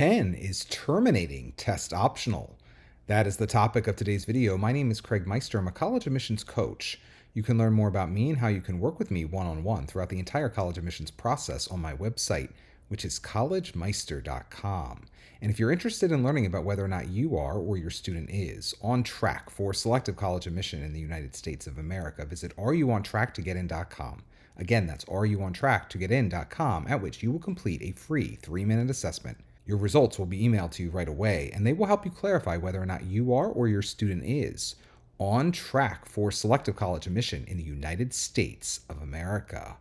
Penn is terminating test optional. That is the topic of today's video. My name is Craig Meister. I'm a college admissions coach. You can learn more about me and how you can work with me one-on-one throughout the entire college admissions process on my website, which is collegemeister.com. And if you're interested in learning about whether or not you are or your student is on track for selective college admission in the United States of America, visit areyouontracktogetin.com. Again, that's areyouontracktogetin.com, at which you will complete a free 3-minute assessment. Your results will be emailed to you right away, and they will help you clarify whether or not you are or your student is on track for selective college admission in the United States of America.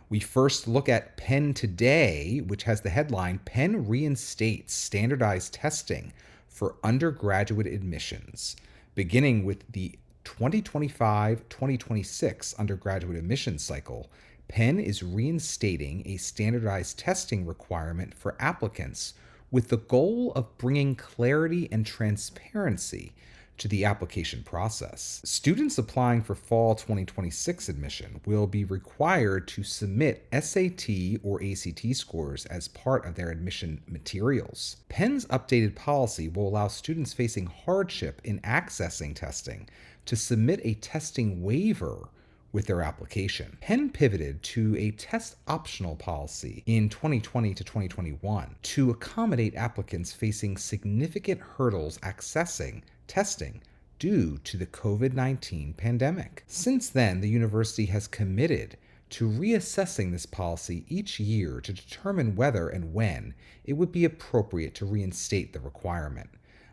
We first look at Penn today, which has the headline, Penn reinstates standardized testing for undergraduate admissions, beginning with the 2025-2026 undergraduate admissions cycle. Penn is reinstating a standardized testing requirement for applicants with the goal of bringing clarity and transparency to the application process. Students applying for fall 2026 admission will be required to submit SAT or ACT scores as part of their admission materials. Penn's updated policy will allow students facing hardship in accessing testing to submit a testing waiver with their application. Penn pivoted to a test optional policy in 2020 to 2021 to accommodate applicants facing significant hurdles accessing testing due to the COVID-19 pandemic. Since then, the university has committed to reassessing this policy each year to determine whether and when it would be appropriate to reinstate the requirement.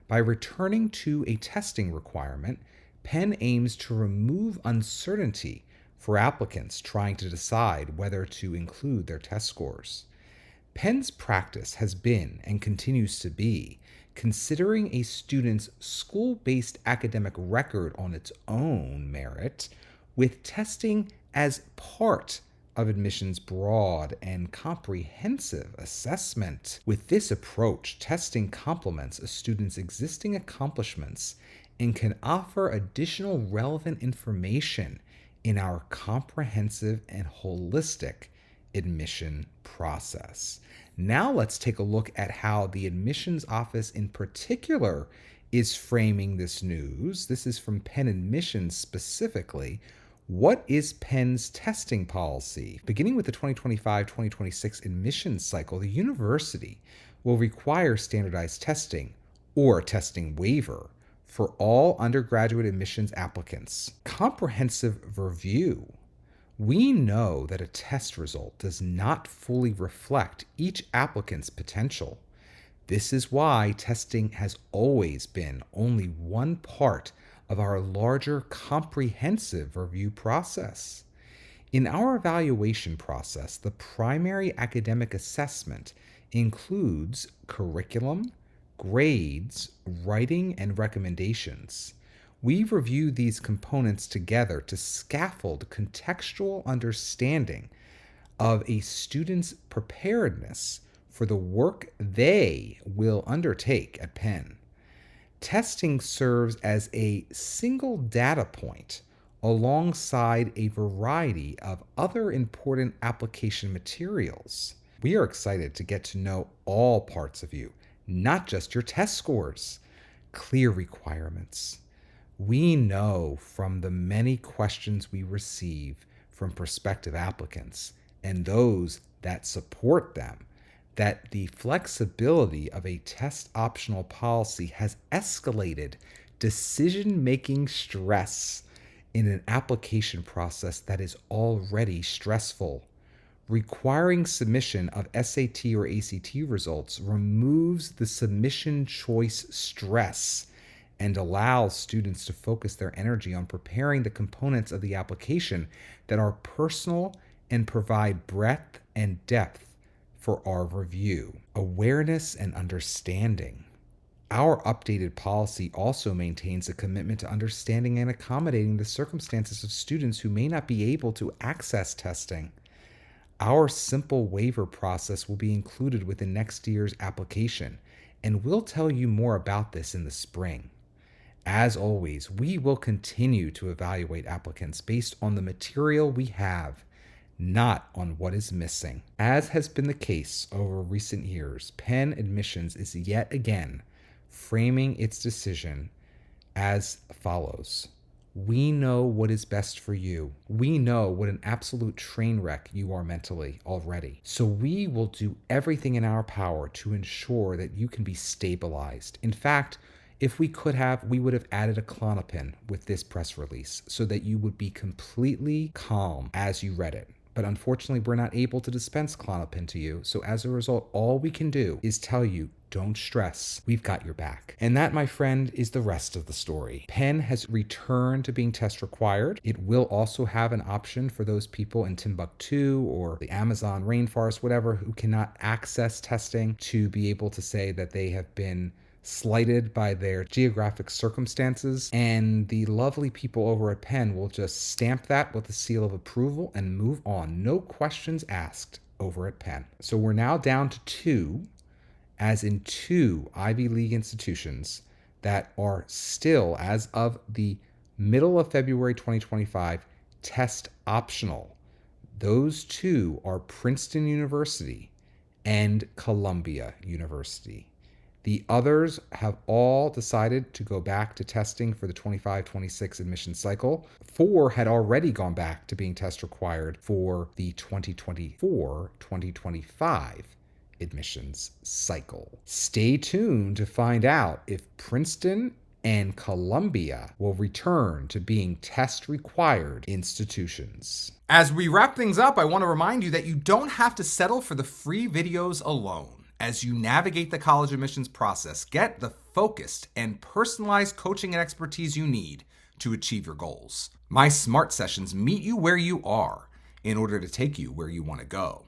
By returning to a testing requirement, Penn aims to remove uncertainty for applicants trying to decide whether to include their test scores. Penn's practice has been and continues to be considering a student's school-based academic record on its own merit, with testing as part of admission's broad and comprehensive assessment. With this approach, testing complements a student's existing accomplishments and can offer additional relevant information in our comprehensive and holistic admission process. Now let's take a look at how the admissions office in particular is framing this news. This is from Penn Admissions specifically. What is Penn's testing policy? Beginning with the 2025-2026 admissions cycle, the university will require standardized testing or testing waiver for all undergraduate admissions applicants. Comprehensive review. We know that a test result does not fully reflect each applicant's potential. This is why testing has always been only one part of our larger comprehensive review process. In our evaluation process, the primary academic assessment includes curriculum, grades, writing, and recommendations. We review these components together to scaffold contextual understanding of a student's preparedness for the work they will undertake at Penn. Testing serves as a single data point alongside a variety of other important application materials. We are excited to get to know all parts of you, not just your test scores. Clear requirements. We know from the many questions we receive from prospective applicants and those that support them that the flexibility of a test optional policy has escalated decision-making stress in an application process that is already stressful. Requiring submission of SAT or ACT results removes the submission choice stress and allows students to focus their energy on preparing the components of the application that are personal and provide breadth and depth for our review. Awareness and understanding. Our updated policy also maintains a commitment to understanding and accommodating the circumstances of students who may not be able to access testing. Our simple waiver process will be included within next year's application, and we'll tell you more about this in the spring. As always, we will continue to evaluate applicants based on the material we have not on what is missing. As has been the case over recent years, Penn Admissions is yet again framing its decision as follows. We know what is best for you. We know what an absolute train wreck you are mentally already. So we will do everything in our power to ensure that you can be stabilized. In fact, if we could have, we would have added a Klonopin with this press release so that you would be completely calm as you read it. But unfortunately, we're not able to dispense Klonopin to you. So as a result, all we can do is tell you, don't stress. We've got your back. And that, my friend, is the rest of the story. Penn has returned to being test required. It will also have an option for those people in Timbuktu or the Amazon rainforest, whatever, who cannot access testing to be able to say that they have been slighted by their geographic circumstances, and the lovely people over at Penn will just stamp that with a seal of approval and move on. No questions asked over at Penn. So we're now down to two, as in two Ivy League institutions that are still, as of the middle of February 2025, test optional. Those two are Princeton University and Columbia University. The others have all decided to go back to testing for the 25-26 admission cycle. 4 had already gone back to being test required for the 2024-2025 admissions cycle. Stay tuned to find out if Princeton and Columbia will return to being test required institutions. As we wrap things up, I want to remind you that you don't have to settle for the free videos alone. As you navigate the college admissions process, get the focused and personalized coaching and expertise you need to achieve your goals. My Smart Sessions meet you where you are in order to take you where you want to go.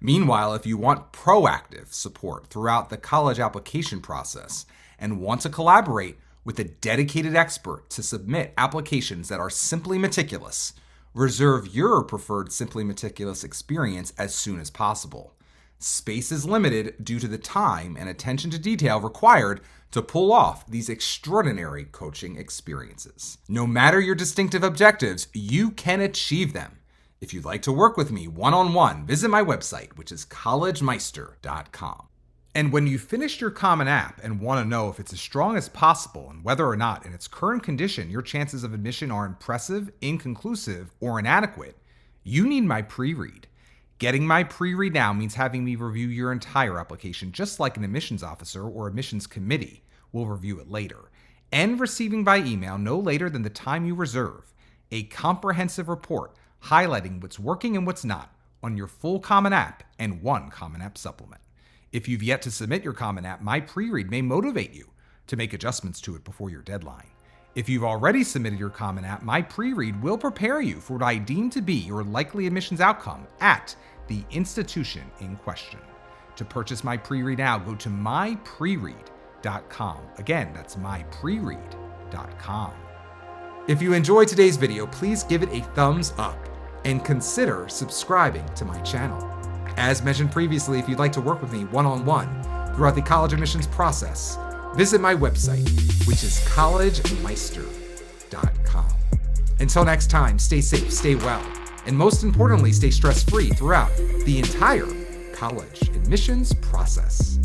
Meanwhile, if you want proactive support throughout the college application process and want to collaborate with a dedicated expert to submit applications that are simply meticulous, reserve your preferred Simply Meticulous experience as soon as possible. Space is limited due to the time and attention to detail required to pull off these extraordinary coaching experiences. No matter your distinctive objectives, you can achieve them. If you'd like to work with me one-on-one, visit my website, which is collegemeister.com. And when you've finished your Common App and want to know if it's as strong as possible and whether or not in its current condition your chances of admission are impressive, inconclusive, or inadequate, you need my pre-read. Getting my pre-read now means having me review your entire application, just like an admissions officer or admissions committee will review it later, and receiving by email no later than the time you reserve a comprehensive report highlighting what's working and what's not on your full Common App and one Common App supplement. If you've yet to submit your Common App, my pre-read may motivate you to make adjustments to it before your deadline. If you've already submitted your Common App, my pre-read will prepare you for what I deem to be your likely admissions outcome at the institution in question. To purchase my pre-read now, go to mypreread.com. Again, that's mypreread.com. If you enjoyed today's video, please give it a thumbs up and consider subscribing to my channel. As mentioned previously, if you'd like to work with me one-on-one throughout the college admissions process, visit my website, which is collegemeister.com. Until next time, stay safe, stay well, and most importantly, stay stress-free throughout the entire college admissions process.